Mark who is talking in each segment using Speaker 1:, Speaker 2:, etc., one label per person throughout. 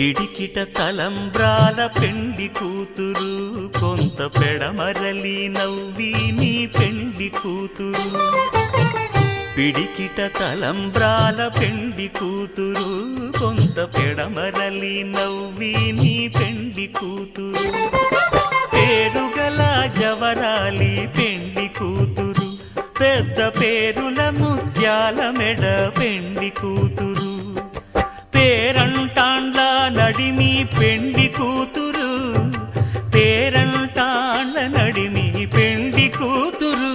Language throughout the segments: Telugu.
Speaker 1: పిడికిట తలంబ్రాల పెండి కూతురు కొంత పెడమరలి నవ్వి నీ పెండి కూతురు పిడికిట తలంబ్రాల పెండి కూతురు కొంత పెడమరలి నవ్వి నీ పెండి కూతురు పేరుగల జవరాలి పెండి కూతురు పెద్ద పేరుల ముత్యాల మెడ పెండి కూతురు పేరంటాండ్ల నడిమి పెండి కూతురు పేరంటాండ్ల నడిమి పెండి కూతురు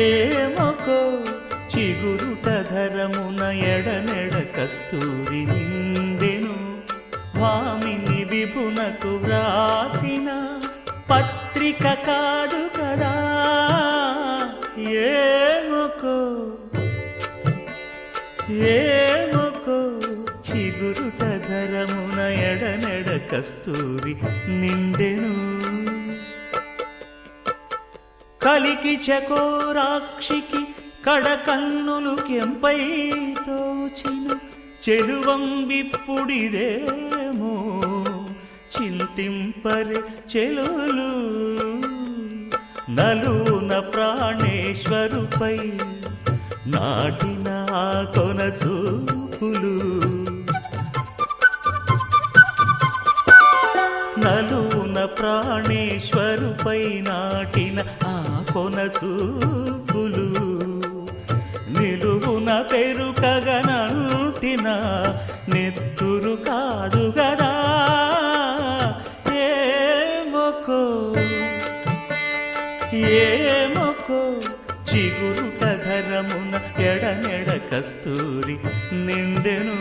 Speaker 1: ఏమొకో చిగురుట ధరమున ఎడనెడ కస్తూరి నిండెను భామిని విభునకు వ్రాసిన పత్రిక కాదు కదా ఏమొకో చిగురుట ధరమున ఎడనెడ కస్తూరి నిండెను కలికి చకోరాక్షికి కడకన్నులు కెంపై తోచిన చెలువంబిప్పుడిదేమో చింతింపరే చెలులు నలున ప్రాణేశ్వరుపై నాటిన కొన చూపులు నలున ప్రాణేశ్వరుపై నాటిన ఆ కొన చూపులు నిలువున పెరుకగనంటిన నెత్తురు కాదు గదా ఏమొకో చిగురుట ధరమున ఎడనెడ కస్తూరి నిండెను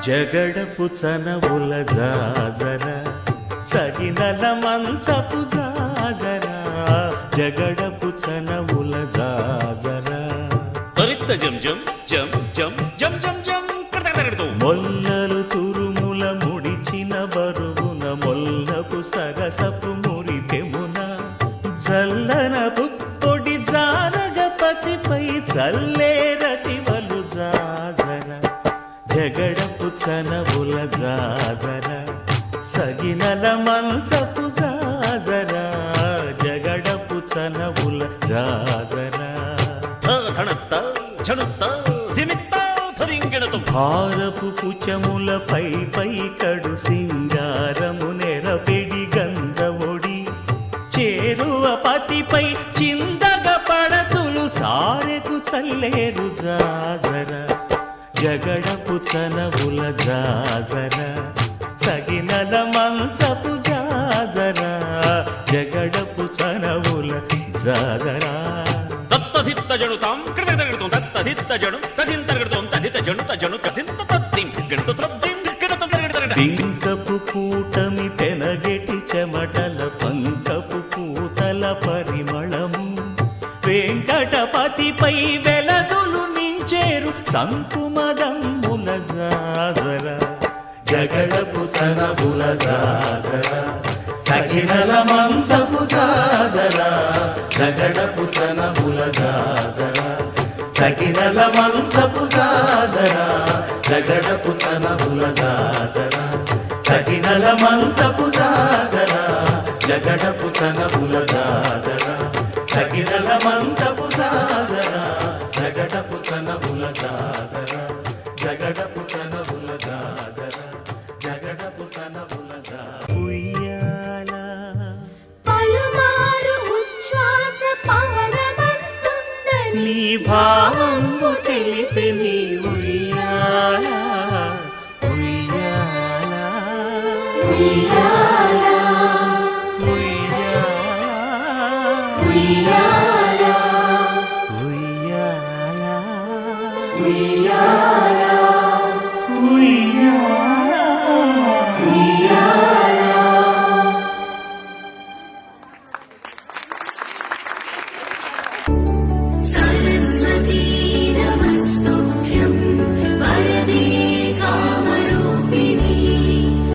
Speaker 1: జగడపు చనవుల జాజర సగినల మంచపు జాజర జగడపు చనవుల జాజర
Speaker 2: జం జం జం జం జం జం జం
Speaker 1: మొల్లలు తురుముల ముడిచిన బరువున మొల్లపు సరసపు మురిపెమున జల్లన పుప్పొడి జానగపతిపై చల్లేరతివలు జాజర జగడపు చనవుల జాజర సగినల మంచపు జాజర జగడపు చనవుల జాజర భారపు కుచములపై కడు సింగారము నెరపెడి గంధవొడి చేరువ పతిపై చిందగ పడతులు సారెకు చల్లేరు జాజర జగడపు చనవుల జాజర సగినల మంచపు జాజర జగడపు చనవుల జాజర
Speaker 2: దత్తధిత్త జనుతాం కృతగడగడుతాం దత్తధిత్త జను తదింతరగడుతాం తదిత జను తజను కదింత తద్దిం గణిత త్రద్దిం గణిత తరగడగడ
Speaker 1: పింకపు కూటమి పెనగెటి చెమటల పంకపు పూతల పరిమళము వెంకటపతిపై వెలదులు నించేరు సంకుమదమ్ముల జాజర జగడపు చనవుల జాజర సగినల మంచపు జాజర జగడపు చనవుల జాజర సగినల మంచపు జాజర జగడపు చనవుల జాజర సగినల మంచపు జాజర జగడపు చనవుల జాజర సగినల మంచపు జాజర జగడపు చనవుల జాజర జగడపు చనవుల జాజర జగడపు చనవుల ఉయ్యాల
Speaker 3: పలుమారు ఉచ్ఛ్వాస పవనమందుందని
Speaker 1: నీ భావంబు తెలిపి నీ ఉయ్యాల ఉయ్యాల
Speaker 3: ఉయ్యాల
Speaker 1: ఉయ్యాల
Speaker 3: ఉయ్యాల
Speaker 1: ఉయ్యాల ఉయ్యాల